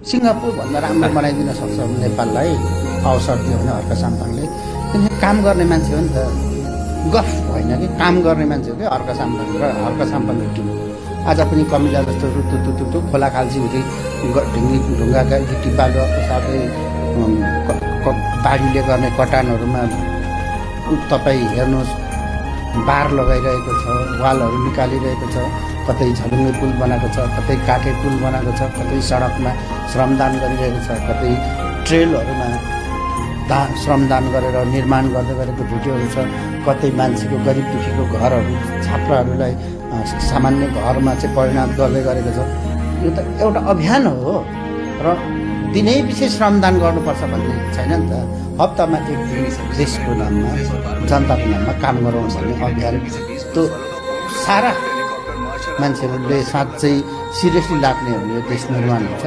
सिङ्गापुरभन्दा राम्रो बनाइदिन सक्छ नेपाललाई अवसर दियो भने हर्क साम्पाङले। किनकि काम गर्ने मान्छे हो नि त, गफ होइन कि काम गर्ने मान्छे हो कि हर्क साम्पाङ र हर्क साम्पाङको टिम। आज पनि कमिला जस्तो रुतुतुतुतु खोला खाल्सी हुँदै ढुङ्गाका गिटी बालुवाको साथै बाढीले गर्ने कटानहरूमा तपाईँ हेर्नुहोस् बार लगाइरहेको छ, वालहरू निकालिरहेको छ, कतै झलुङ्गे पुल बनाएको छ, कतै काठे पुल बनाएको छ, कतै सडकमा श्रमदान गरिरहेको छ, कतै ट्रेलहरूमा श्रमदान गरेर निर्माण गर्दै गरेको भिडियोहरू छ, कतै मान्छेको गरिब दुखीको घरहरू छात्राहरूलाई सामान्य घरमा चाहिँ परिणत गर्दै गरेको छ। यो त एउटा अभियान हो र दिनै पछि श्रमदान गर्नुपर्छ भन्ने छैन नि त। हप्तामा एक दिन देशको नाममा जनताको नाममा काम गरौँ भन्ने अभियान त्यो सारा मान्छेहरूले साँच्चै सिरियसली लाग्ने हो भने यो देश निर्माण हुन्छ।